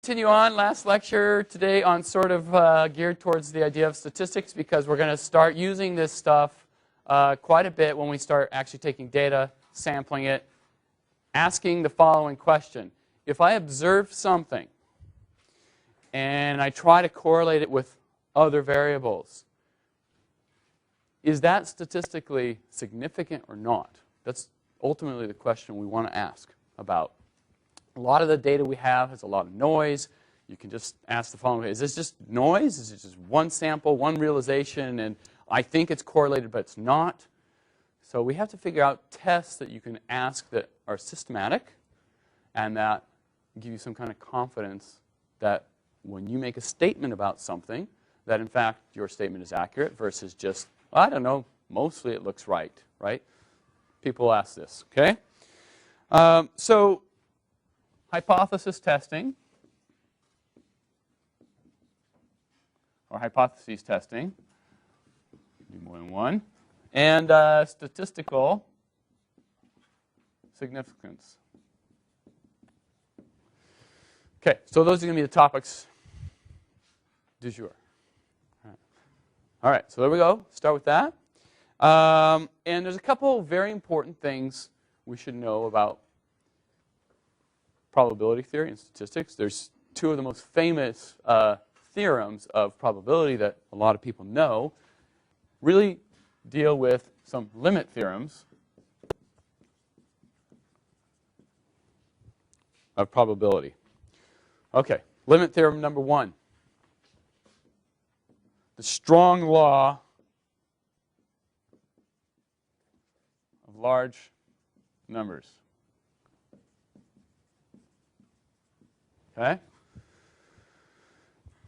continue on. Last lecture today on sort of geared towards the idea of statistics, because we're going to start using this stuff quite a bit when we start actually taking data, sampling it, asking the following question. If I observe something and I try to correlate it with other variables, is that statistically significant or not? That's ultimately the question we want to ask about. A lot of the data we have has a lot of noise. You can just ask the following, is this just noise? Is it just one sample, one realization, and I think it's correlated, but it's not? So we have to figure out tests that you can ask that are systematic and that give you some kind of confidence that when you make a statement about something, that in fact your statement is accurate versus just, I don't know, mostly it looks right, right? People ask this, okay? So hypothesis testing, or hypotheses testing, do more than one, and statistical significance. Okay, so those are going to be the topics du jour. All right, so there we go. Start with that. And there's a couple very important things we should know about probability theory and statistics. There's two of the most famous theorems of probability that a lot of people know. Really deal with some limit theorems of probability. Okay, limit theorem number one. The strong law of large numbers. Okay?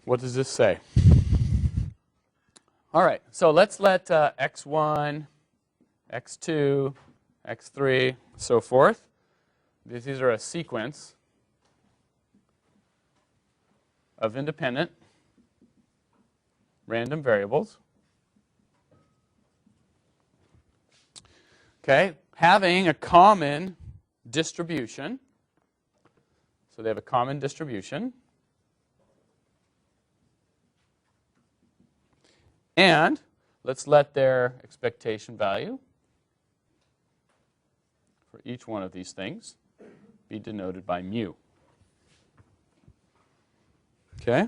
What does this say? All right, so let's let x1, x2, x3, so forth. These are a sequence of independent random variables. Okay, having a common distribution. So they have a common distribution. And let's let their expectation value for each one of these things be denoted by mu. Okay?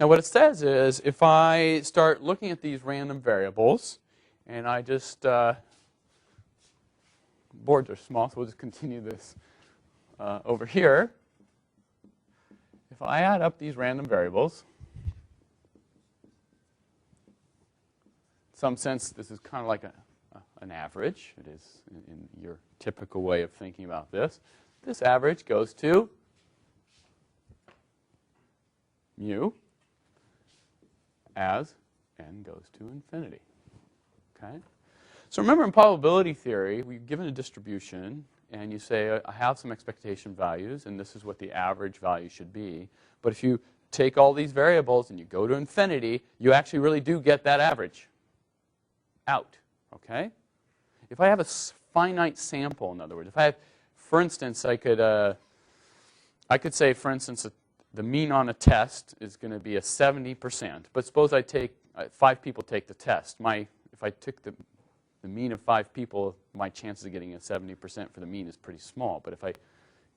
Now what it says is if I start looking at these random variables and I just, boards are small, so we'll just continue this over here. If I add up these random variables, in some sense this is kind of like an average. It is in your typical way of thinking about this. This average goes to mu as n goes to infinity. Okay? So remember in probability theory, we've given a distribution, and you say, I have some expectation values, and this is what the average value should be. But if you take all these variables and you go to infinity, you actually really do get that average out. Okay? If I have a finite sample, in other words, if I have, for instance, I could say, for instance, the mean on a test is going to be a 70%. But suppose I take 5 people take the test. If I took the mean of 5 people, my chances of getting a 70% for the mean is pretty small. But if I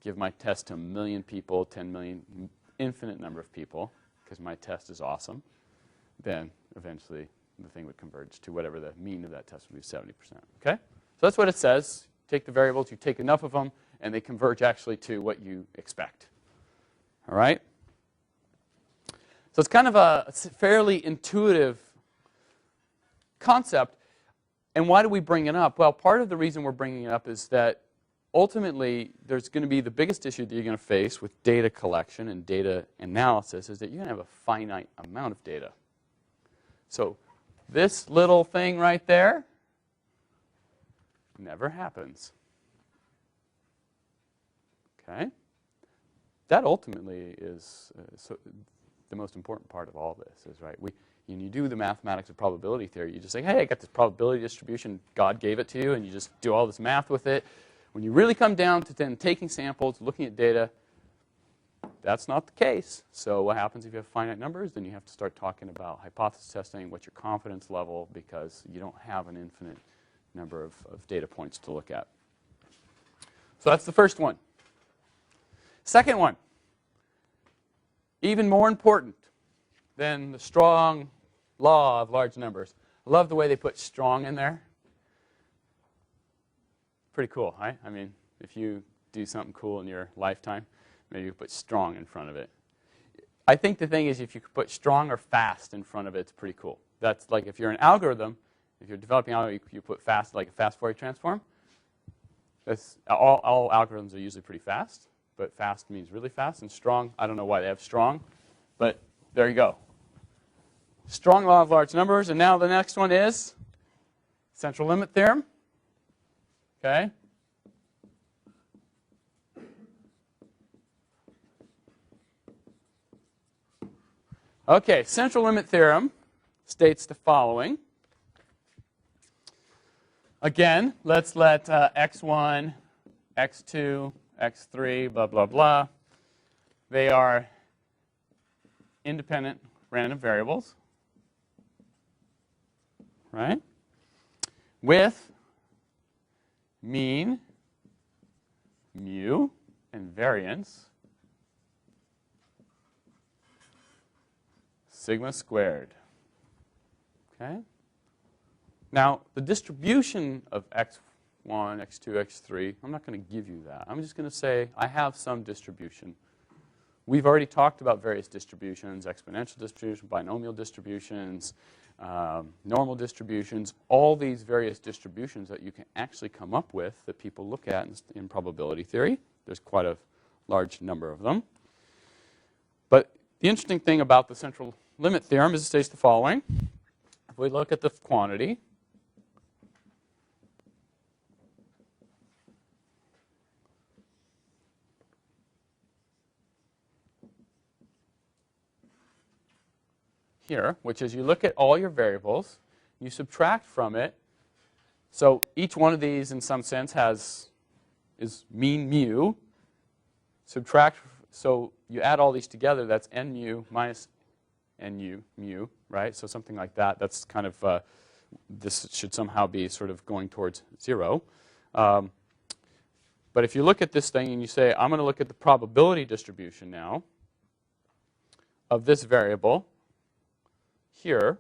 give my test to 1 million people, 10 million, infinite number of people, because my test is awesome, then eventually the thing would converge to whatever the mean of that test would be, 70%. Okay? So that's what it says. Take the variables, you take enough of them, and they converge actually to what you expect. All right? So it's kind of a fairly intuitive concept. And why do we bring it up? Well, part of the reason we're bringing it up is that ultimately there's going to be the biggest issue that you're going to face with data collection and data analysis is that you're going to have a finite amount of data. So this little thing right there never happens. Okay? That ultimately is the most important part of all this is, right, when you do the mathematics of probability theory, you just say, hey, I got this probability distribution, God gave it to you, and you just do all this math with it. When you really come down to then taking samples, looking at data, that's not the case. So what happens if you have finite numbers? Then you have to start talking about hypothesis testing, what's your confidence level, because you don't have an infinite number of data points to look at. So that's the first one. Second one, even more important than the strong law of large numbers. I love the way they put strong in there. Pretty cool, right? I mean, if you do something cool in your lifetime, maybe you put strong in front of it. I think the thing is, if you could put strong or fast in front of it, it's pretty cool. That's like if you're an algorithm, if you're developing an algorithm, you put fast, like a fast Fourier transform. That's, all algorithms are usually pretty fast, but fast means really fast. And strong, I don't know why they have strong, but there you go. Strong law of large numbers. And now the next one is central limit theorem. Okay? Okay, central limit theorem states the following. Again, let's let x1, x2, x3, blah, blah, blah. They are independent random variables, right? With mean, mu, and variance sigma squared. Okay? Now, the distribution of x1, x2, x3, I'm not going to give you that. I'm just going to say I have some distribution. We've already talked about various distributions, exponential distribution, binomial distributions, normal distributions, all these various distributions that you can actually come up with that people look at in probability theory. There's quite a large number of them. But the interesting thing about the central limit theorem is it states the following. If we look at the quantity, here, which is you look at all your variables, you subtract from it. So each one of these, in some sense, is mean mu. Subtract, so you add all these together, that's n mu minus n mu, right? So something like that. That's kind of, this should somehow be sort of going towards 0. But if you look at this thing and you say, I'm going to look at the probability distribution now of this variable here,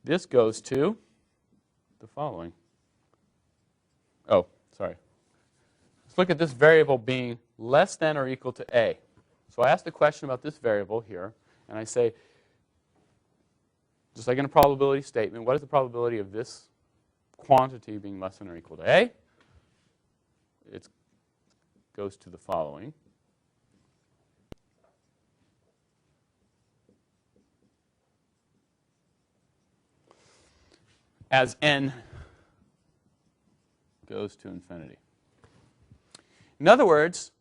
this goes to the following. Oh, sorry. Let's look at this variable being less than or equal to a. So I asked the question about this variable here, and I say, just like in a probability statement, what is the probability of this quantity being less than or equal to a? It goes to the following. As n goes to infinity. In other words,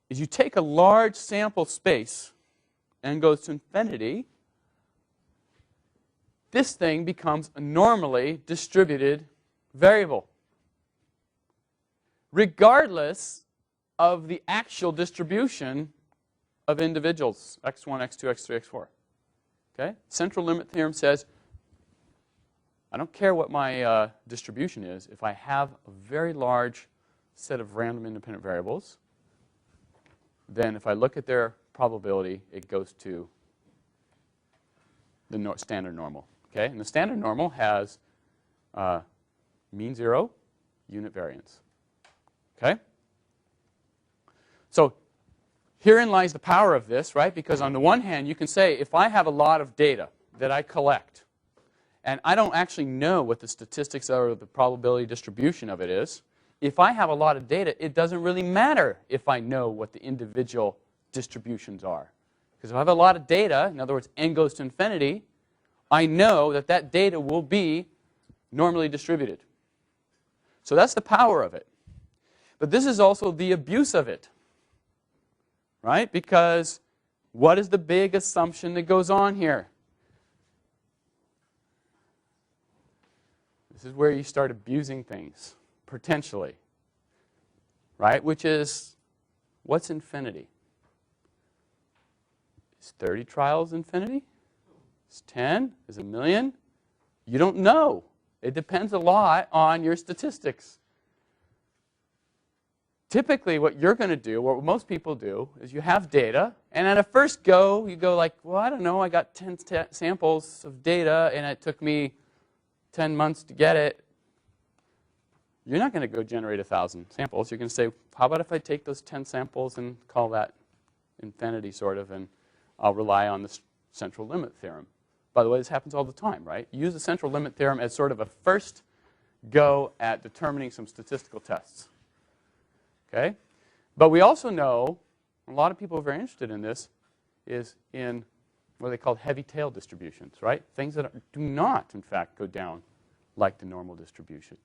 is you take a large sample space, n goes to infinity, this thing becomes a normally distributed variable, regardless of the actual distribution of individuals, x1, x2, x3, x4. Okay? Central limit theorem says, I don't care what my distribution is. If I have a very large set of random independent variables, then if I look at their probability, it goes to the standard normal. Okay? And the standard normal has mean 0, unit variance. Okay? So herein lies the power of this, right? Because on the one hand, you can say, if I have a lot of data that I collect, and I don't actually know what the statistics are or the probability distribution of it is, if I have a lot of data, it doesn't really matter if I know what the individual distributions are. Because if I have a lot of data, in other words, n goes to infinity, I know that that data will be normally distributed. So that's the power of it. But this is also the abuse of it, right? Because what is the big assumption that goes on here? This is where you start abusing things, potentially, right? Which is, what's infinity? Is 30 trials infinity? Is 10? Is 1,000,000? You don't know. It depends a lot on your statistics. Typically, what you're going to do, what most people do, is you have data, and at a first go, you go like, well, I don't know, I got 10 samples of data, and it took me 10 months to get it. You're not going to go generate 1,000 samples. You're going to say, how about if I take those 10 samples and call that infinity, sort of, and I'll rely on the central limit theorem. By the way, this happens all the time, right? You use the central limit theorem as sort of a first go at determining some statistical tests. Okay? But we also know, a lot of people are very interested in this, is in what they call heavy tail distributions, right? Things that do not, in fact, go down like the normal distribution.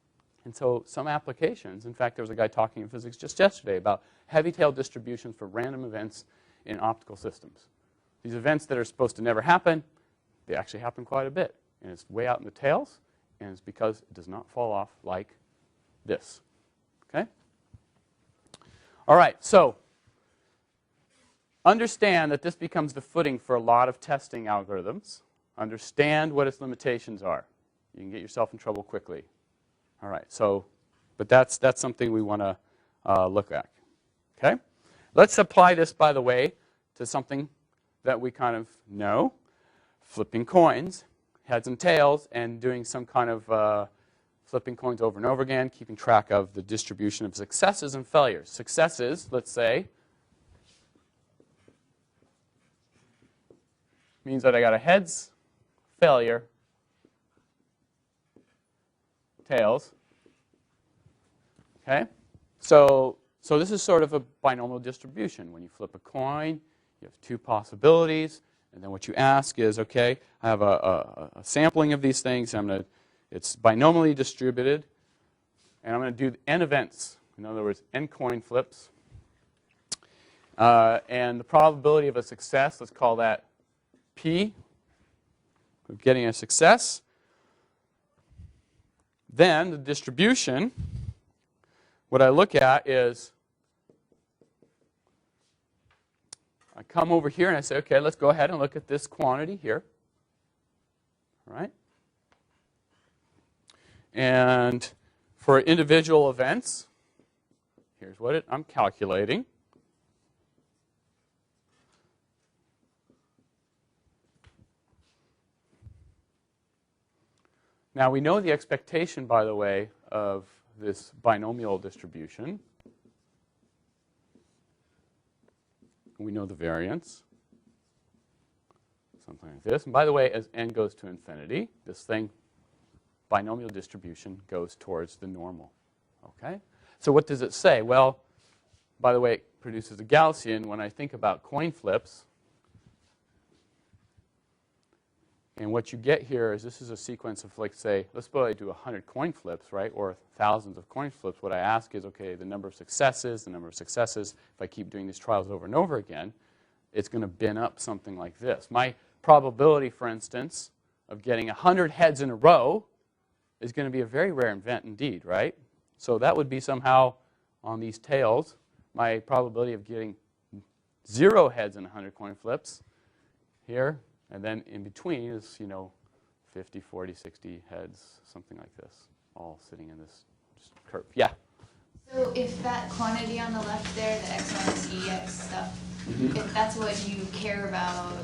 And so some applications, in fact, there was a guy talking in physics just yesterday about heavy tail distributions for random events in optical systems. These events that are supposed to never happen, they actually happen quite a bit. And it's way out in the tails, and it's because it does not fall off like this. Okay? All right, so understand that this becomes the footing for a lot of testing algorithms. Understand what its limitations are. You can get yourself in trouble quickly. All right, so, but that's something we want to look at. Okay? Let's apply this, by the way, to something that we kind of know. Flipping coins, heads and tails, and doing some kind of flipping coins over and over again, keeping track of the distribution of successes and failures. Successes, let's say, means that I got a heads, failure, tails. Okay? So this is sort of a binomial distribution. When you flip a coin, you have two possibilities. And then what you ask is, okay, I have a sampling of these things. It's binomially distributed. And I'm going to do n events. In other words, n coin flips. And the probability of a success, let's call that P, of getting a success. Then the distribution, what I look at is, I come over here and I say, okay, let's go ahead and look at this quantity here. All right? And for individual events, here's what I'm calculating. Now, we know the expectation, by the way, of this binomial distribution. We know the variance, something like this. And by the way, as n goes to infinity, this thing, binomial distribution, goes towards the normal. Okay? So what does it say? Well, by the way, it produces a Gaussian. When I think about coin flips, and what you get here is this is a sequence of, like, say, let's suppose I do 100 coin flips, right, or thousands of coin flips. What I ask is, okay, the number of successes, if I keep doing these trials over and over again, it's going to bin up something like this. My probability, for instance, of getting 100 heads in a row is going to be a very rare event indeed, right? So that would be somehow on these tails, my probability of getting 0 heads in 100 coin flips here. And then in between is, 50, 40, 60 heads, something like this, all sitting in this curve. Yeah? So if that quantity on the left there, the x minus ex stuff, if that's what you care about,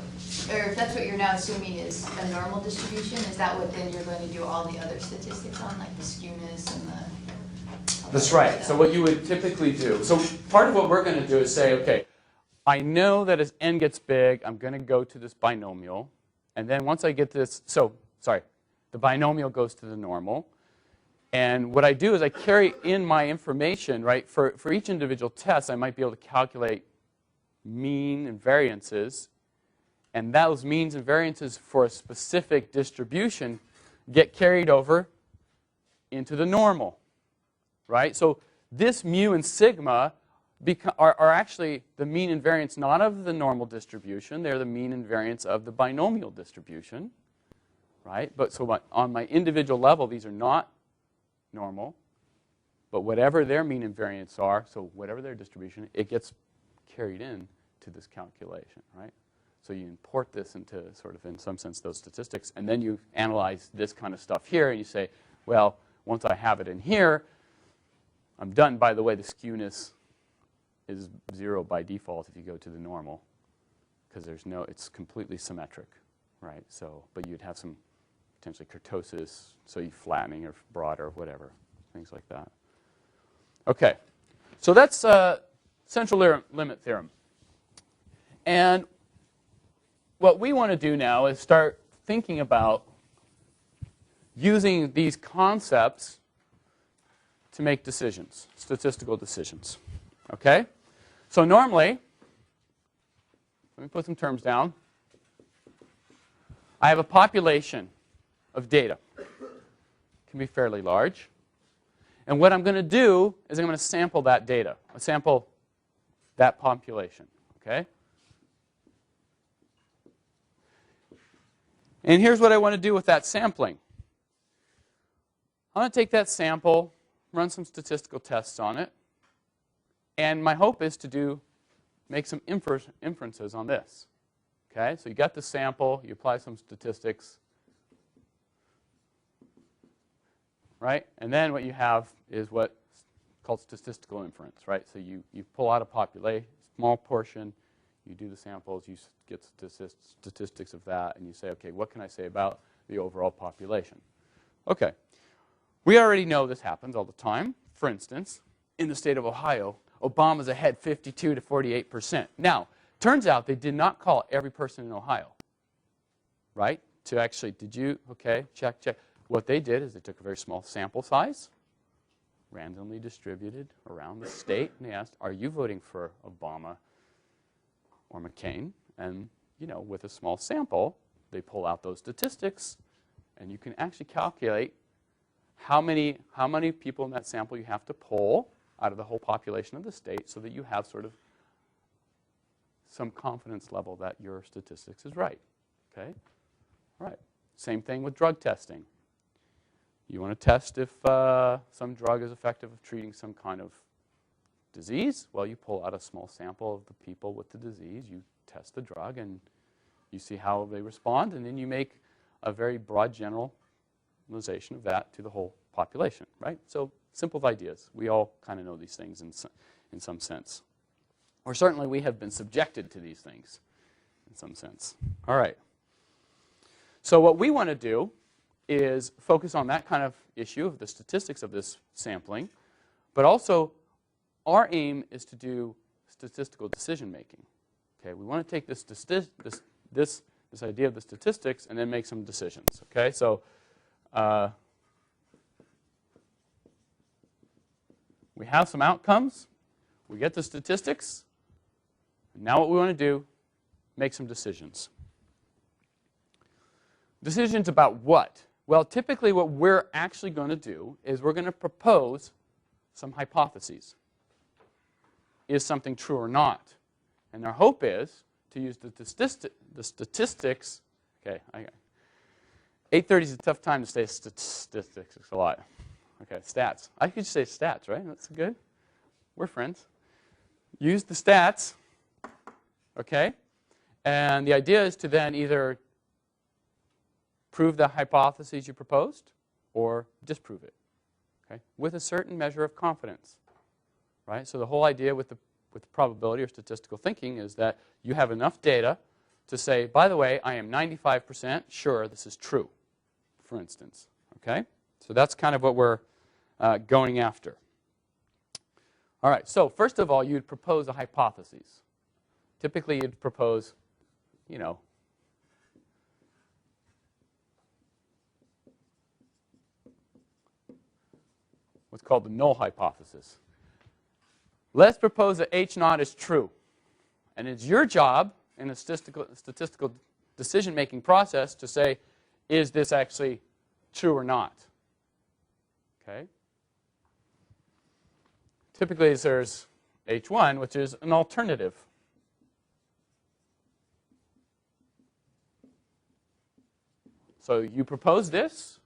or if that's what you're now assuming is a normal distribution, is that what then you're going to do all the other statistics on, like the skewness and the... That's right. So what you would typically do, so part of what we're going to do is say, okay, I know that as n gets big, I'm going to go to this binomial. And then once I get this, the binomial goes to the normal. And what I do is I carry in my information, right? For each individual test, I might be able to calculate mean and variances. And those means and variances for a specific distribution get carried over into the normal, right? So this mu and sigma are actually the mean and variance not of the normal distribution. They're the mean and variance of the binomial distribution, right? But so on my individual level, these are not normal, but whatever their mean and variance are, so whatever their distribution, it gets carried in to this calculation, right? So you import this into sort of, in some sense, those statistics, and then you analyze this kind of stuff here, and you say, well, once I have it in here, I'm done. By the way, the skewness is 0 by default if you go to the normal, because it's completely symmetric, right? So, but you'd have some potentially kurtosis, so you flattening or broader or whatever, things like that. Okay, so that's central limit theorem. And what we want to do now is start thinking about using these concepts to make decisions, statistical decisions. Okay? So normally, let me put some terms down. I have a population of data. It can be fairly large. And what I'm going to do is I'm going to sample that data. I'll sample that population. Okay? And here's what I want to do with that sampling. I'm going to take that sample, run some statistical tests on it, and my hope is to make some inferences on this. Okay? So you got the sample, you apply some statistics, right? And then what you have is what's called statistical inference, right? So you pull out a population, small portion, you do the samples, you get statistics of that, and you say, okay, what can I say about the overall population? Okay. We already know this happens all the time. For instance, in the state of Ohio, Obama's ahead 52 to 48%. Now, turns out they did not call every person in Ohio, right? To actually, okay, check. What they did is they took a very small sample size, randomly distributed around the state, and they asked, are you voting for Obama or McCain? And, with a small sample, they pull out those statistics, and you can actually calculate how many people in that sample you have to poll out of the whole population of the state so that you have sort of some confidence level that your statistics is right. Okay? All right. Same thing with drug testing. You want to test if some drug is effective at treating some kind of disease? Well, you pull out a small sample of the people with the disease, you test the drug, and you see how they respond, and then you make a very broad generalization of that to the whole population, right? So simple ideas. We all kind of know these things in some sense. Or certainly we have been subjected to these things in some sense. All right. So what we want to do is focus on that kind of issue of the statistics of this sampling, but also our aim is to do statistical decision making. Okay, we want to take this idea of the statistics and then make some decisions. Okay, so we have some outcomes, we get the statistics, and now what we want to do, make some decisions. Decisions about what? Well, typically what we're actually going to do is we're going to propose some hypotheses. Is something true or not? And our hope is to use the statistics. Okay, 8:30 is a tough time to say statistics a lot. Okay, stats. I could just say stats, right? That's good. We're friends. Use the stats. Okay, and the idea is to then either prove the hypotheses you proposed or disprove it. Okay, with a certain measure of confidence. Right? So the whole idea with probability or statistical thinking is that you have enough data to say, by the way, I am 95% sure this is true, for instance. Okay? So that's kind of what we're going after. All right, so first of all, you'd propose a hypothesis. Typically, you'd propose, what's called the null hypothesis. Let's propose that H0 is true. And it's your job in a statistical decision-making process to say, is this actually true or not? Okay? Typically, there's H1, which is an alternative. So you propose this.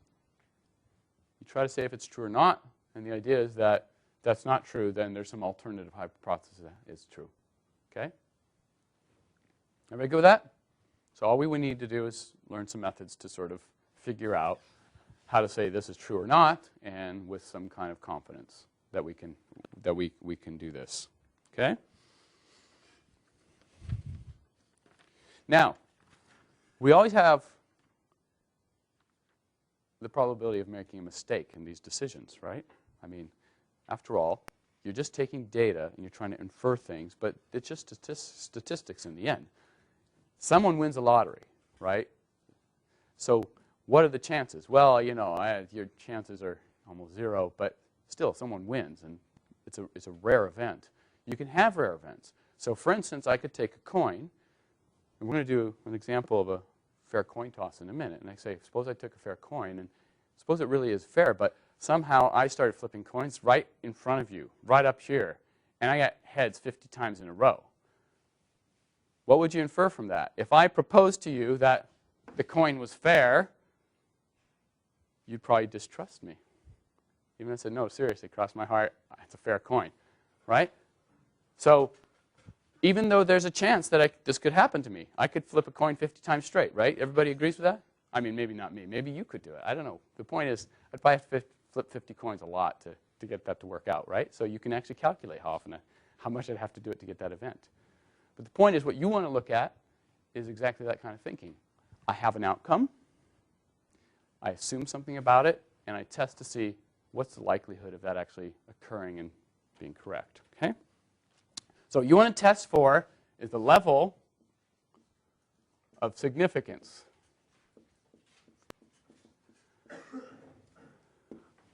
You try to say if it's true or not. And the idea is that if that's not true, then there's some alternative hypothesis that is true. Okay? Everybody good with that? So all we would need to do is learn some methods to sort of figure out how to say this is true or not, and with some kind of confidence that we can do this. Okay? Now, we always have the probability of making a mistake in these decisions, right? I mean, after all, you're just taking data and you're trying to infer things, but it's just statistics in the end. Someone wins a lottery, right? So what are the chances? Well, you know, your chances are almost zero, but still, someone wins, and it's a rare event. You can have rare events. So for instance, I could take a coin, and we're going to do an example of a fair coin toss in a minute. And I say, suppose I took a fair coin, and suppose it really is fair, but somehow I started flipping coins right in front of you, right up here, and I got heads 50 times in a row. What would you infer from that? If I proposed to you that the coin was fair, you'd probably distrust me. Even if I said, no, seriously, cross my heart, it's a fair coin, right? So even though there's a chance that this could happen to me, I could flip a coin 50 times straight, right? Everybody agrees with that? I mean, maybe not me. Maybe you could do it. I don't know. The point is, I'd probably have to flip 50 coins a lot to get that to work out, right? So you can actually calculate how much I'd have to do it to get that event. But the point is, what you want to look at is exactly that kind of thinking. I have an outcome. I assume something about it, and I test to see what's the likelihood of that actually occurring and being correct. Okay? So what you want to test for is the level of significance.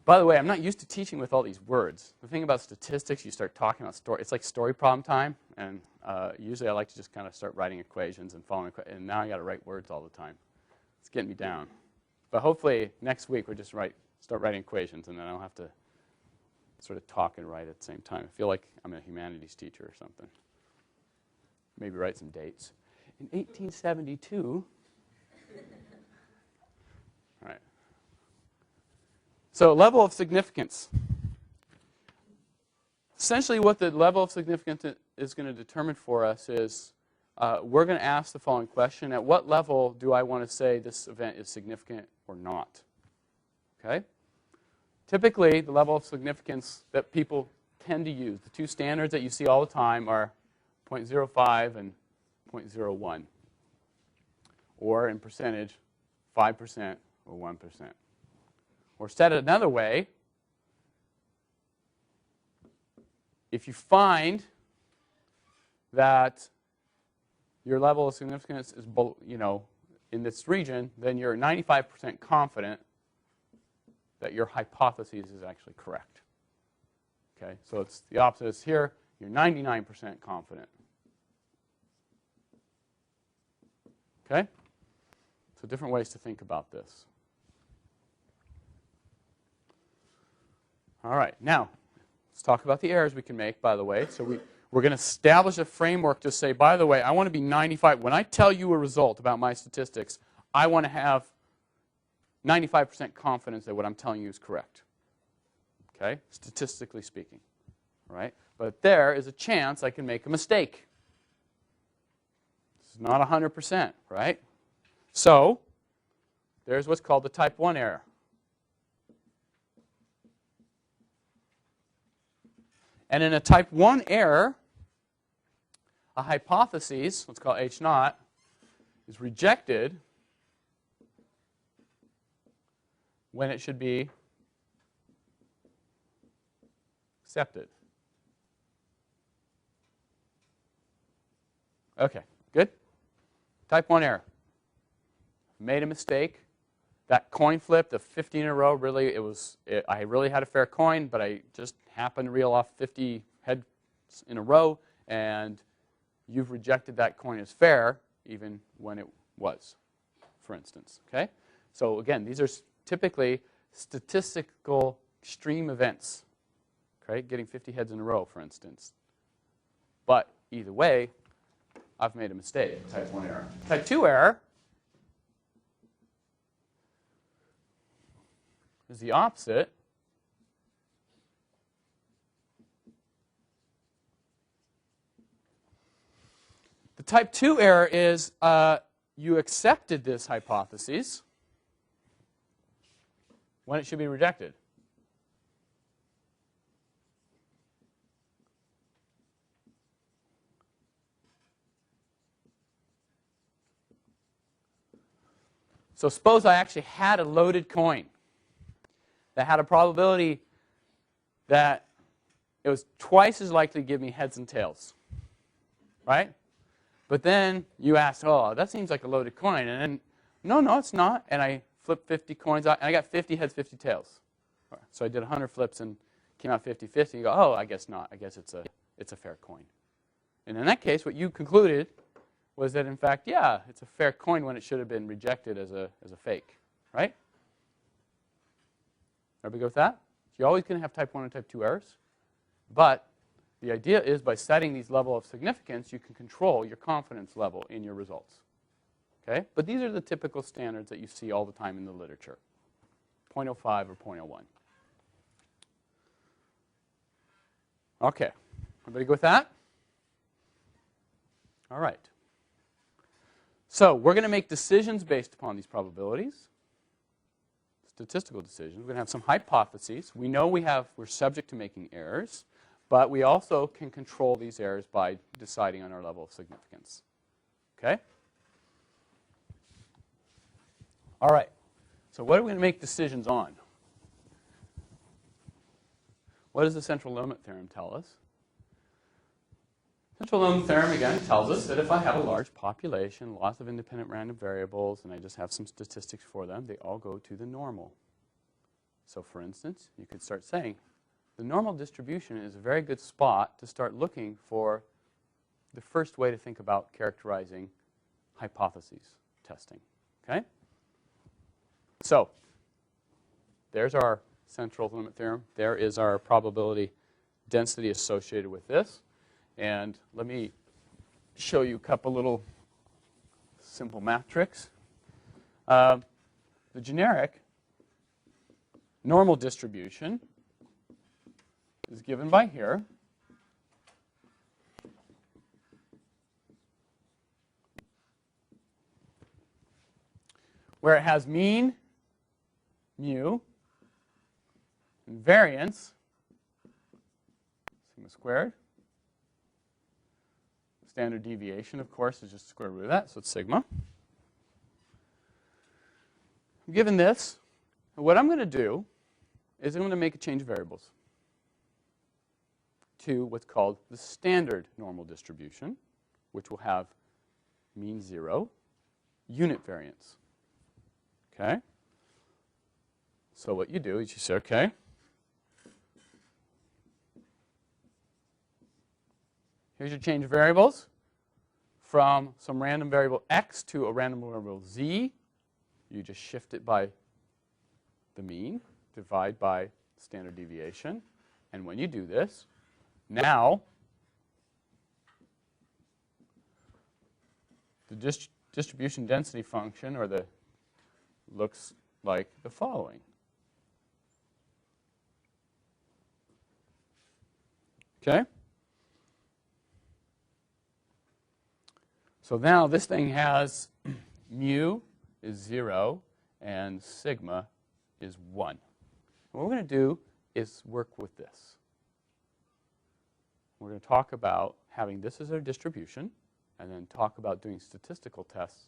By the way, I'm not used to teaching with all these words. The thing about statistics, you start talking about story. It's like story problem time, and usually I like to just kind of start writing equations and following. And now I got to write words all the time. It's getting me down. But hopefully next week we'll just start writing equations, and then I don't have to sort of talk and write at the same time. I feel like I'm a humanities teacher or something. Maybe write some dates. In 1872. All right. So level of significance. Essentially what the level of significance is going to determine for us is we're going to ask the following question. At what level do I want to say this event is significant or not? Okay? Typically, the level of significance that people tend to use, the two standards that you see all the time are 0.05 and 0.01. Or in percentage, 5% or 1%. Or said another way, if you find that your level of significance is, in this region, then you're 95% confident that your hypothesis is actually correct. Okay, so it's the opposite is here. You're 99% confident. Okay? So different ways to think about this. All right, now let's talk about the errors we can make, by the way. So we're going to establish a framework to say, by the way, I want to be 95. When I tell you a result about my statistics, I want to have 95% confidence that what I'm telling you is correct. Okay? Statistically speaking. All right? But there is a chance I can make a mistake. This is not 100%, right? So there's what's called the type 1 error. And in a type 1 error, a hypothesis, let's call H naught, is rejected when it should be accepted. Okay, good? Type 1 error. Made a mistake. That coin flip, the 50 in a row, really, I really had a fair coin, but I just happened to reel off 50 heads in a row, and you've rejected that coin as fair, even when it was, for instance. Okay? So again, these are typically statistical extreme events. Okay? Getting 50 heads in a row, for instance. But either way, I've made a mistake. Type 1 error. Type 2 error. is the opposite. The type 2 error is you accepted this hypothesis when it should be rejected. So suppose I actually had a loaded coin that had a probability that it was twice as likely to give me heads and tails, right? But then you asked, oh, that seems like a loaded coin. And then, no, it's not. And I flipped 50 coins out, and I got 50 heads, 50 tails. So I did 100 flips and came out 50-50. You go, oh, I guess not. I guess it's a fair coin. And in that case, what you concluded was that, in fact, yeah, it's a fair coin when it should have been rejected as a fake, right? Everybody go with that? So you're always going to have type 1 and type 2 errors. But the idea is by setting these level of significance, you can control your confidence level in your results. Okay? But these are the typical standards that you see all the time in the literature. 0.05 or 0.01. Okay. Everybody go with that? All right. So we're going to make decisions based upon these probabilities. Statistical decisions. We're going to have some hypotheses. We know we're subject to making errors, but we also can control these errors by deciding on our level of significance. Okay? All right. So what are we going to make decisions on? What does the central limit theorem tell us? Central limit theorem, again, tells us that if I have a large population, lots of independent random variables, and I just have some statistics for them, they all go to the normal. So for instance, you could start saying, the normal distribution is a very good spot to start looking for the first way to think about characterizing hypotheses testing. Okay? So there's our central limit theorem. There is our probability density associated with this. And let me show you a couple little simple math tricks. The generic normal distribution is given by here. Where it has mean, mu, and variance, sigma squared. Standard deviation, of course, is just the square root of that, so it's sigma. Given this, what I'm going to do is I'm going to make a change of variables to what's called the standard normal distribution, which will have mean 0, unit variance. Okay? So what you do is you say, okay, here's your change of variables. From some random variable x to a random variable z, you just shift it by the mean, divide by standard deviation. And when you do this, now the distribution density function looks like the following. Okay? So now this thing has mu is 0 and sigma is 1. What we're going to do is work with this. We're going to talk about having this as our distribution and then talk about doing statistical tests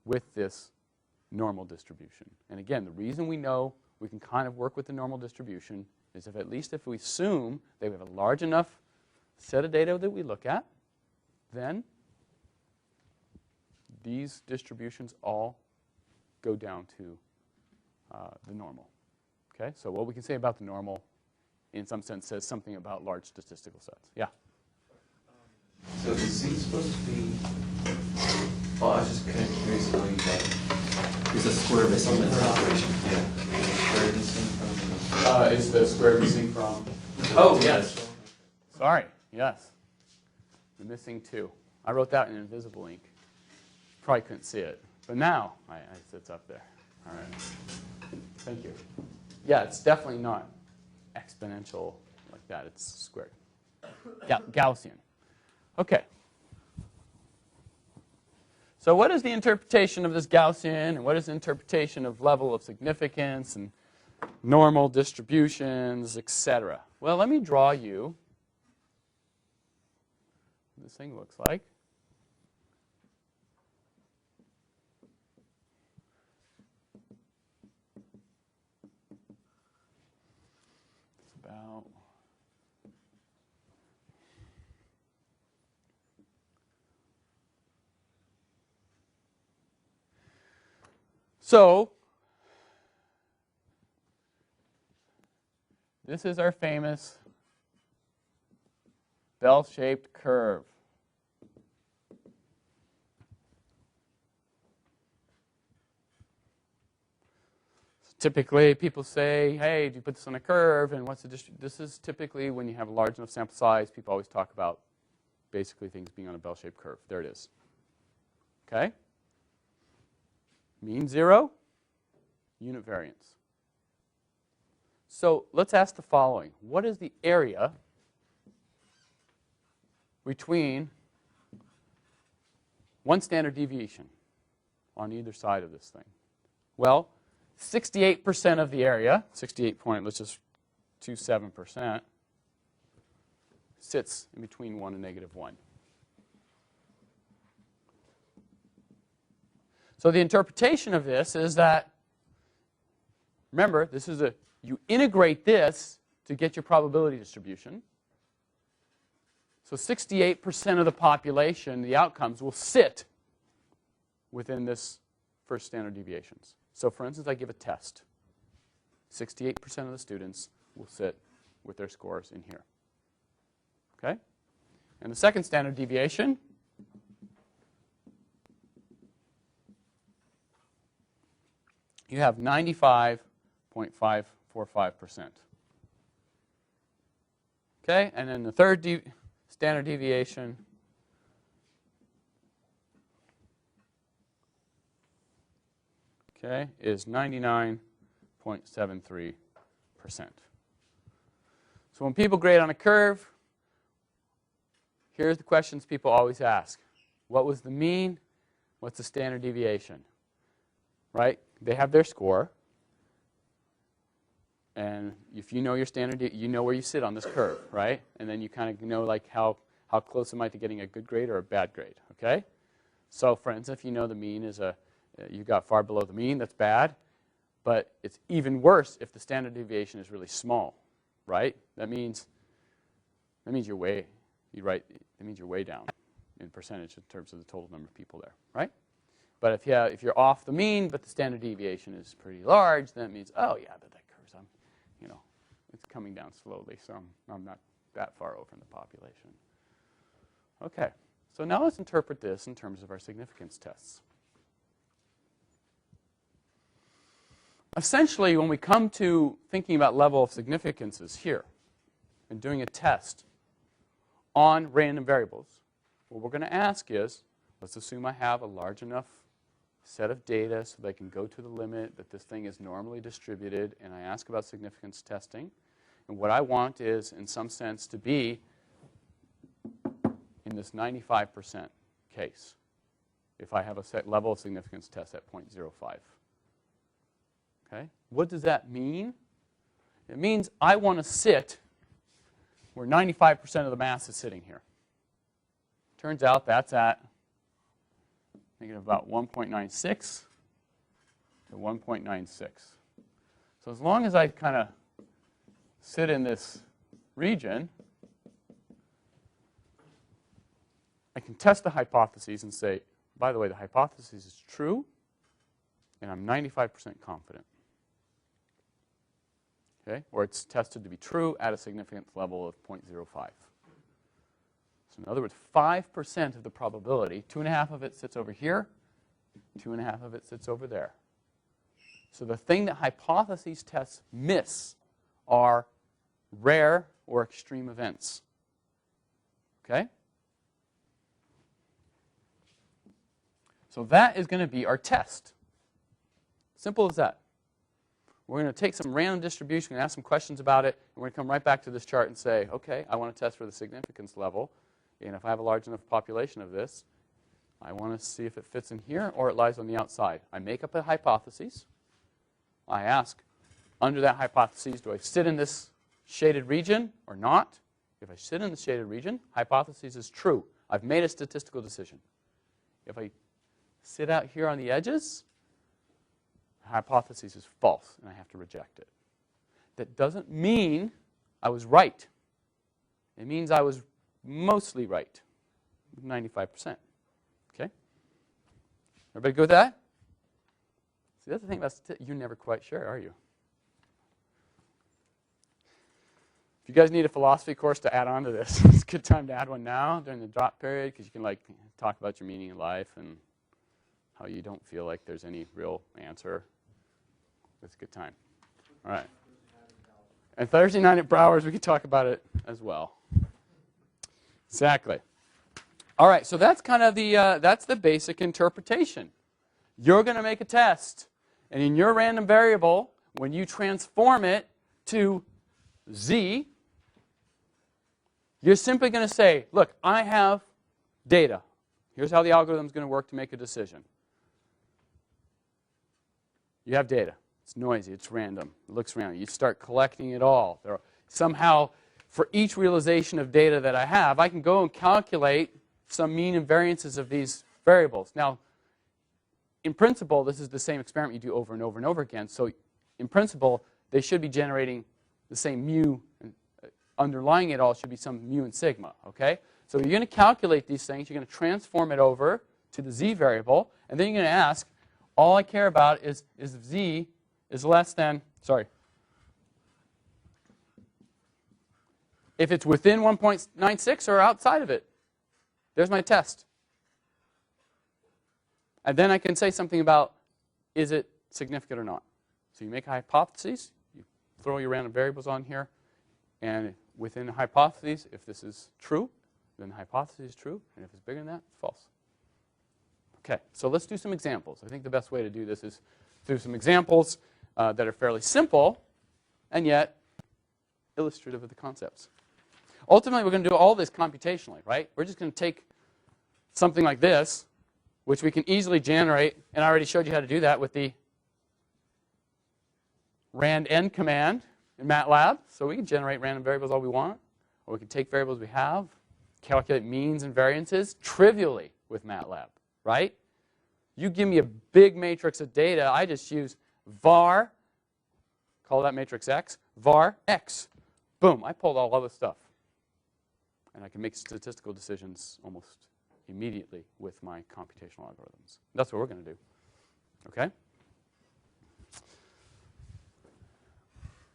with this normal distribution. And again, the reason we know we can kind of work with the normal distribution is if at least if we assume that we have a large enough set of data that we look at, then these distributions all go down to the normal. Okay, so what we can say about the normal, in some sense, says something about large statistical sets. Yeah? So is Z supposed to be, well, I was just kind of curious how you got, is the square missing from the operation? Yeah. Square missing from Is the square missing from? Oh, yes. Sorry, yes. The missing 2. I wrote that in invisible ink. Probably couldn't see it. But now, it's up there. All right. Thank you. Yeah, it's definitely not exponential like that. It's squared. Gaussian. Okay. So what is the interpretation of this Gaussian, and what is the interpretation of level of significance and normal distributions, etc.? Well, let me draw you what this thing looks like. It's about so this is our famous bell-shaped curve. Typically, people say, hey, do you put this on a curve, and what's the distribution? This is typically when you have a large enough sample size, people always talk about basically things being on a bell-shaped curve. There it is. Okay? Mean 0, unit variance. So let's ask the following. What is the area between one standard deviation on either side of this thing? Well, 68% of the area, 68.27%, sits in between 1 and -1. So the interpretation of this is that, remember, this is you integrate this to get your probability distribution. So 68% of the population, the outcomes, will sit within this first standard deviations. So for instance, I give a test. 68% of the students will sit with their scores in here. Okay? And the second standard deviation, you have 95.545%. Okay? And then the third standard deviation, okay, is 99.73%. So when people grade on a curve, here's the questions people always ask. What was the mean? What's the standard deviation? Right? They have their score. And if you know your standard, you know where you sit on this curve, right? And then you kind of know like how close am I to getting a good grade or a bad grade, okay? So for instance, if you know the mean is you got far below the mean, that's bad. But it's even worse if the standard deviation is really small, right? That means you're way down in percentage in terms of the total number of people there, right? But if you're off the mean, but the standard deviation is pretty large, then it means, oh yeah, but that curve's it's coming down slowly, so I'm not that far over in the population. Okay, so now let's interpret this in terms of our significance tests. Essentially, when we come to thinking about level of significances here and doing a test on random variables, what we're going to ask is, let's assume I have a large enough set of data so they can go to the limit that this thing is normally distributed, and I ask about significance testing. And what I want is, in some sense, to be in this 95% case if I have a set level of significance test at 0.05. Okay? What does that mean? It means I want to sit where 95% of the mass is sitting here. Turns out that's at about 1.96 to 1.96. So as long as I kind of sit in this region, I can test the hypotheses and say, by the way, the hypothesis is true, and I'm 95% confident. Okay? Or it's tested to be true at a significance level of 0.05. So in other words, 5% of the probability, 2.5 of it sits over here, 2.5 of it sits over there. So the thing that hypotheses tests miss are rare or extreme events. Okay? So that is going to be our test. Simple as that. We're going to take some random distribution and ask some questions about it, and we're going to come right back to this chart and say, okay, I want to test for the significance level, and if I have a large enough population of this, I want to see if it fits in here or it lies on the outside. I make up a hypothesis. I ask, under that hypothesis, do I sit in this shaded region or not? If I sit in the shaded region, hypothesis is true. I've made a statistical decision. If I sit out here on the edges, hypothesis is false, and I have to reject it. That doesn't mean I was right. It means I was mostly right, 95%. Okay? Everybody good with that? See, that's the thing about you're never quite sure, are you? If you guys need a philosophy course to add on to this, it's a good time to add one now during the drop period, because you can talk about your meaning in life and how you don't feel like there's any real answer. It's a good time. All right. And Thursday night at Browers, we could talk about it as well. Exactly. All right, so that's kind of that's the basic interpretation. You're going to make a test, and in your random variable, when you transform it to z, you're simply going to say, look, I have data. Here's how the algorithm is going to work to make a decision. You have data. It's noisy. It's random. It looks random. You start collecting it all. Somehow, for each realization of data that I have, I can go and calculate some mean and variances of these variables. Now, in principle, this is the same experiment you do over and over and over again. So in principle, they should be generating the same mu. Underlying it all should be some mu and sigma. Okay? So you're going to calculate these things. You're going to transform it over to the z variable. And then you're going to ask, all I care about is if z is less than, if it's within 1.96 or outside of it. There's my test. And then I can say something about, is it significant or not? So you make a hypothesis. You throw your random variables on here. And within the hypothesis, if this is true, then the hypothesis is true. And if it's bigger than that, it's false. Okay, so let's do some examples. I think the best way to do this is through some examples that are fairly simple and yet illustrative of the concepts. Ultimately, we're going to do all this computationally, right? We're just going to take something like this, which we can easily generate, and I already showed you how to do that with the rand_n command in MATLAB. So we can generate random variables all we want, or we can take variables we have, calculate means and variances trivially with MATLAB, right? You give me a big matrix of data, I just use var, call that matrix X, var X. Boom, I pulled all other stuff. And I can make statistical decisions almost immediately with my computational algorithms. That's what we're going to do. Okay?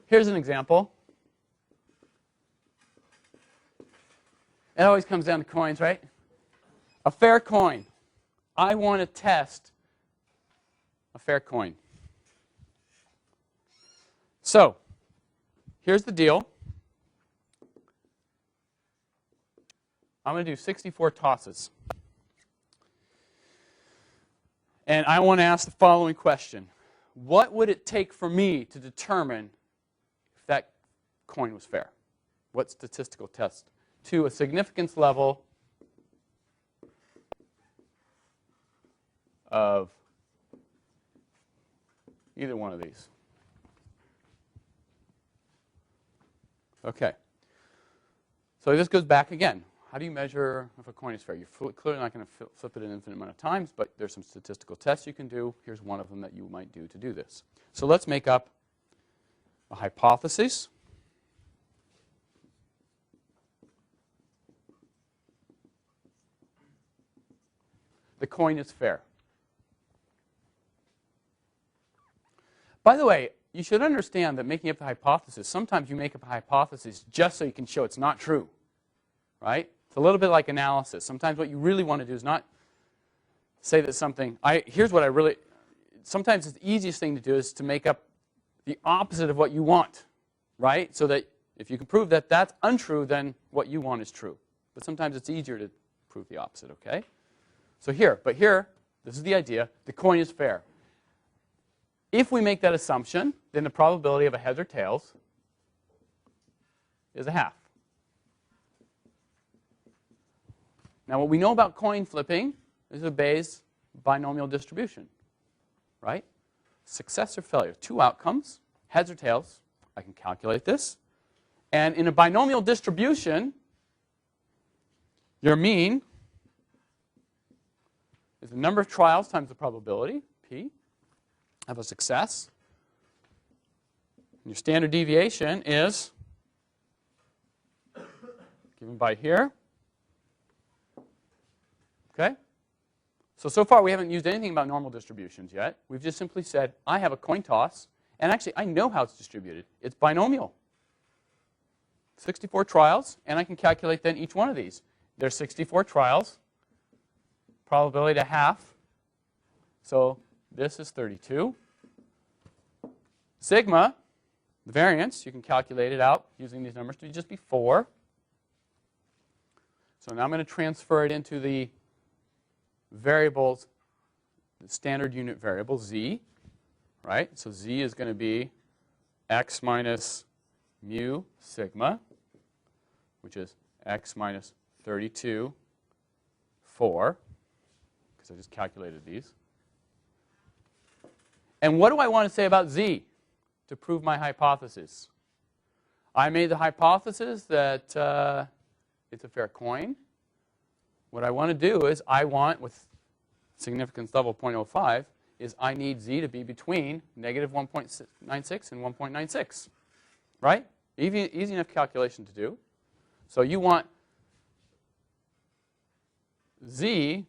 Here's an example. It always comes down to coins, right? A fair coin. I want to test a fair coin. So, here's the deal. I'm going to do 64 tosses. And I want to ask the following question. What would it take for me to determine if that coin was fair? What statistical test? To a significance level of either one of these. Okay. So this goes back again. How do you measure if a coin is fair? You're clearly not going to flip it an infinite amount of times, but there's some statistical tests you can do. Here's one of them that you might do to do this. So let's make up a hypothesis. The coin is fair. By the way, you should understand that making up the hypothesis, sometimes you make up a hypothesis just so you can show it's not true, right? It's a little bit like analysis. Sometimes what you really want to do is not say that something, sometimes the easiest thing to do is to make up the opposite of what you want, right? So that if you can prove that that's untrue, then what you want is true. But sometimes it's easier to prove the opposite, okay? So here, this is the idea. The coin is fair. If we make that assumption, then the probability of a heads or tails is a half. Now, what we know about coin flipping is it obeys binomial distribution, right? Success or failure, two outcomes, heads or tails. I can calculate this. And in a binomial distribution, your mean is the number of trials times the probability, p, of a success. And your standard deviation is given by here. Okay? So far we haven't used anything about normal distributions yet. We've just simply said, I have a coin toss, and actually I know how it's distributed. It's binomial. 64 trials, and I can calculate then each one of these. There's 64 trials, probability to half. So this is 32. Sigma, the variance, you can calculate it out using these numbers to just be 4. So now I'm going to transfer it into the variables, the standard unit variable, z, right? So z is going to be x minus mu sigma, which is x minus 32, 4, because I just calculated these. And what do I want to say about z to prove my hypothesis? I made the hypothesis that it's a fair coin. What I want to do is I want, with significance level 0.05, is I need z to be between negative 1.96 and 1.96, right? Easy enough calculation to do. So you want z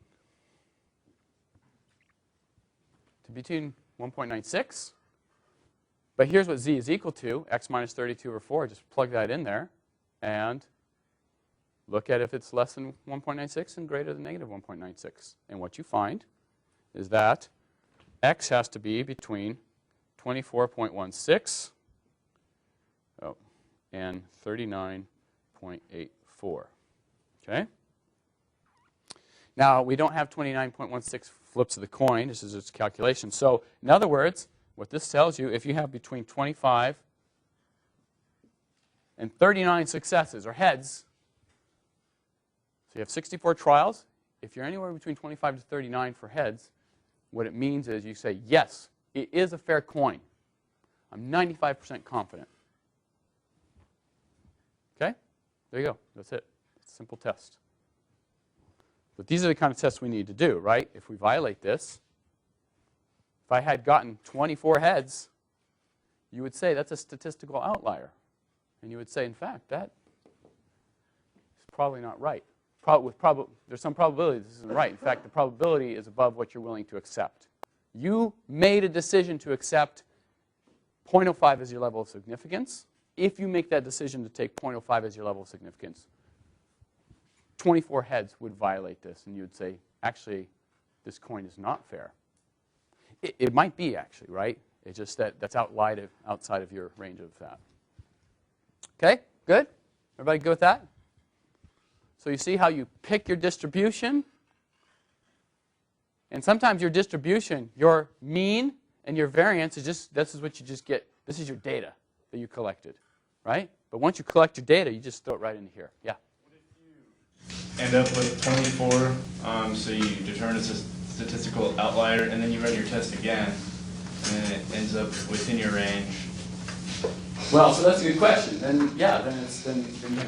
to be between 1.96. But here's what z is equal to, x minus 32 over 4. Just plug that in there and look at if it's less than 1.96 and greater than negative 1.96. And what you find is that x has to be between 24.16 and 39.84. Okay? Now, we don't have 29.16 flips of the coin. This is its calculation. So, in other words, what this tells you, if you have between 25 and 39 successes, or heads, so you have 64 trials. If you're anywhere between 25 to 39 for heads, what it means is you say, yes, it is a fair coin. I'm 95% confident. Okay? There you go. That's it. It's a simple test. But these are the kind of tests we need to do, right? If we violate this, if I had gotten 24 heads, you would say that's a statistical outlier. And you would say, in fact, that is probably not right. There's some probability this isn't right. In fact, the probability is above what you're willing to accept. You made a decision to accept 0.05 as your level of significance. If you make that decision to take 0.05 as your level of significance, 24 heads would violate this, and you would say, actually, this coin is not fair. It might be, actually, right? It's just that that's outside of your range of that. Okay? Good? Everybody good with that? So you see how you pick your distribution? And sometimes your distribution, your mean and your variance is just, this is what you just get. This is your data that you collected, right? But once you collect your data, you just throw it right into here. Yeah? What if you end up with 24, so you determine it's a statistical outlier, and then you run your test again, and then it ends up within your range? Well, so that's a good question. Then, yeah, then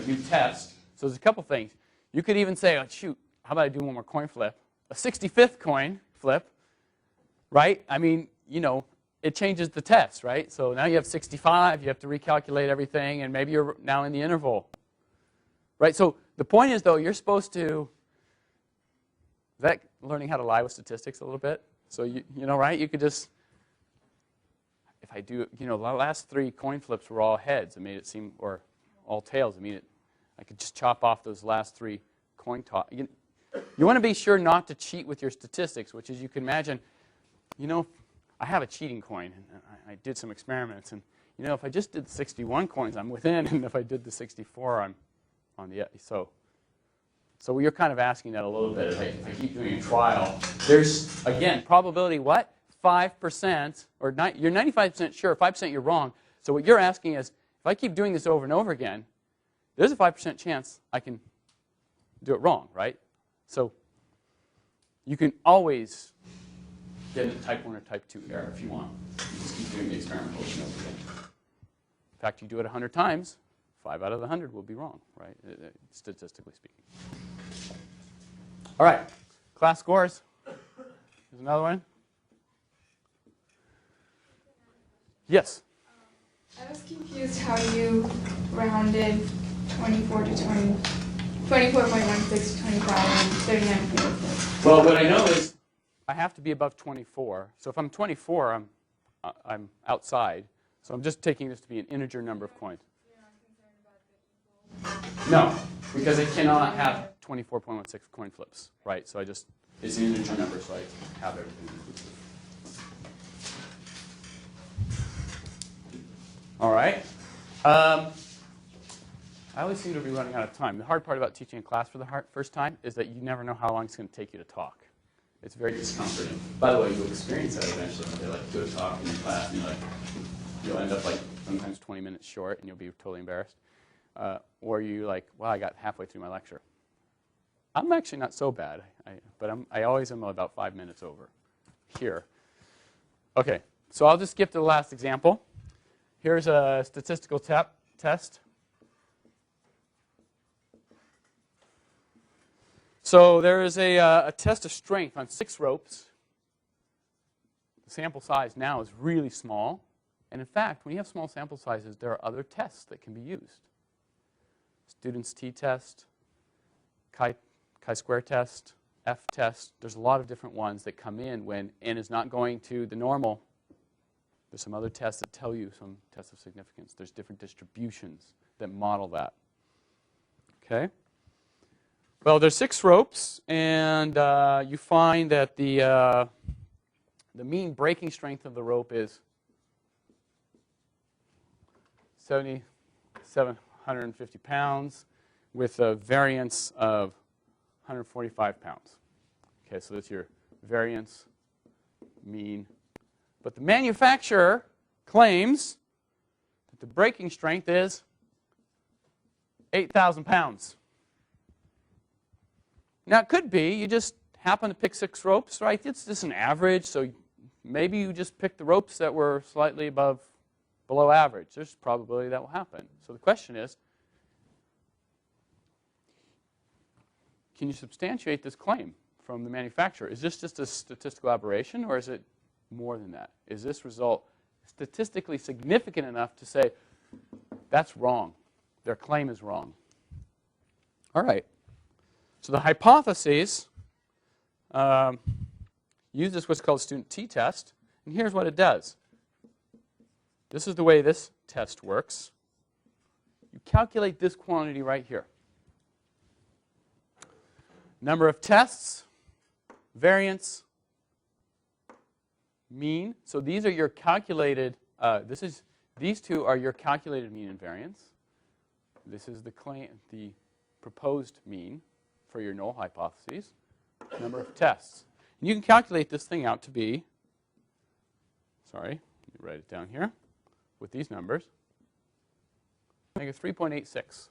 you test. So there's a couple things. You could even say, oh, shoot, how about I do one more coin flip? A 65th coin flip, right? I mean, you know, it changes the test, right? So now you have 65. You have to recalculate everything, and maybe you're now in the interval, right? So the point is, though, you're supposed to, is that learning how to lie with statistics a little bit? So, you know, right? You could just, if I do, you know, the last 3 coin flips were all heads. It made it seem, or all tails. I could just chop off those last 3 coin toss. You want to be sure not to cheat with your statistics, which is you can imagine, you know, I have a cheating coin, and I did some experiments, and you know, if I just did 61 coins, I'm within, and if I did the 64, I'm on the edge. So you're kind of asking that a little bit. If I keep doing a trial, there's, again, probability what? 5%, or you're 95% sure, 5% you're wrong. So what you're asking is, if I keep doing this over and over again, there's a 5% chance I can do it wrong, right? So you can always get a type 1 or type 2 error if you want. You just keep doing the experiment over and over again. In fact, you do it 100 times, 5 out of the 100 will be wrong, right? Statistically speaking. All right, class scores. There's another one. Yes? I was confused how you rounded 24 to 20, 24.16 to 25 and 39.86. Well, what I know is I have to be above 24. So if I'm 24, I'm outside. So I'm just taking this to be an integer number of coins. No, because it cannot have 24.16 coin flips, right? So it's an integer number, so I have everything inclusive. All right. I always seem to be running out of time. The hard part about teaching a class for the first time is that you never know how long it's going to take you to talk. It's very discomforting. By the way, you'll experience that eventually. They do a talk in your class, and you'll end up sometimes 20 minutes short, and you'll be totally embarrassed. Or you wow, I got halfway through my lecture. I'm actually not so bad, but I always am about 5 minutes over here. Okay, so I'll just skip to the last example. Here's a statistical test. So there is a test of strength on 6 ropes. The sample size now is really small. And in fact, when you have small sample sizes, there are other tests that can be used. Student's t-test, chi-square test, f-test. There's a lot of different ones that come in when n is not going to the normal. There's some other tests that tell you some tests of significance. There's different distributions that model that. Okay? Well, there's 6 ropes, and you find that the mean breaking strength of the rope is 750 pounds with a variance of 145 pounds. Okay, so that's your variance, mean. But the manufacturer claims that the breaking strength is 8,000 pounds. Now, it could be you just happen to pick 6 ropes, right? It's just an average, so maybe you just picked the ropes that were slightly below average. There's a probability that will happen. So the question is, can you substantiate this claim from the manufacturer? Is this just a statistical aberration, or is it more than that? Is this result statistically significant enough to say, that's wrong, their claim is wrong? All right. So the hypotheses uses what's called student t-test, and here's what it does. This is the way this test works. You calculate this quantity right here. Number of tests, variance, mean. So these are your calculated, these two are your calculated mean and variance. This is the proposed mean for your null hypotheses. Number of tests. And you can calculate this thing out to be, let me write it down here, with these numbers, -3.86.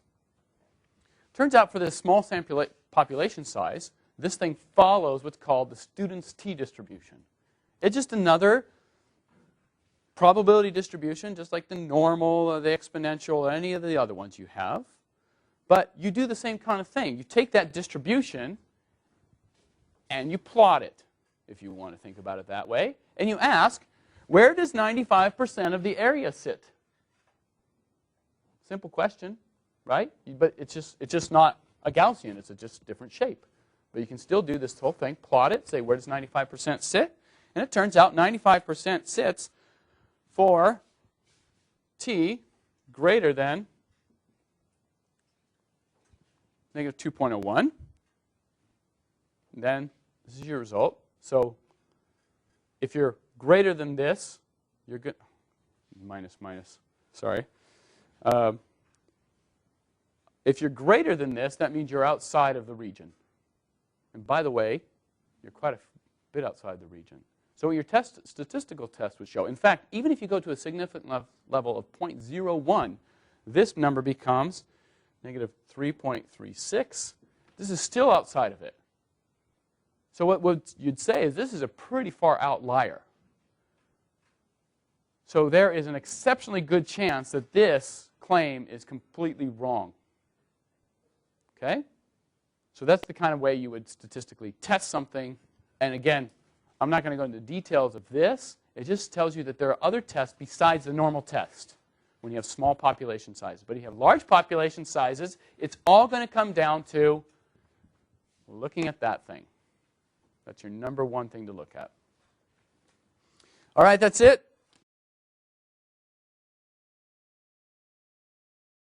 Turns out for this small sample population size, this thing follows what's called the student's t-distribution. It's just another probability distribution, just like the normal or the exponential or any of the other ones you have. But you do the same kind of thing. You take that distribution and you plot it, if you want to think about it that way. And you ask, where does 95% of the area sit? Simple question, right? But it's just not a Gaussian. It's just a different shape. But you can still do this whole thing, plot it, say where does 95% sit? And it turns out 95% sits for t greater than -2.01. Then this is your result. So if you're greater than this, you're good. Sorry. If you're greater than this, that means you're outside of the region. And by the way, you're quite a bit outside the region. So what your statistical test would show, in fact, even if you go to a significant level of 0.01, this number becomes negative 3.36. This is still outside of it. So what you'd say is this is a pretty far outlier. So there is an exceptionally good chance that this claim is completely wrong. Okay? So that's the kind of way you would statistically test something. And again, I'm not going to go into details of this. It just tells you that there are other tests besides the normal test when you have small population sizes. But if you have large population sizes, it's all going to come down to looking at that thing. That's your number one thing to look at. All right, that's it.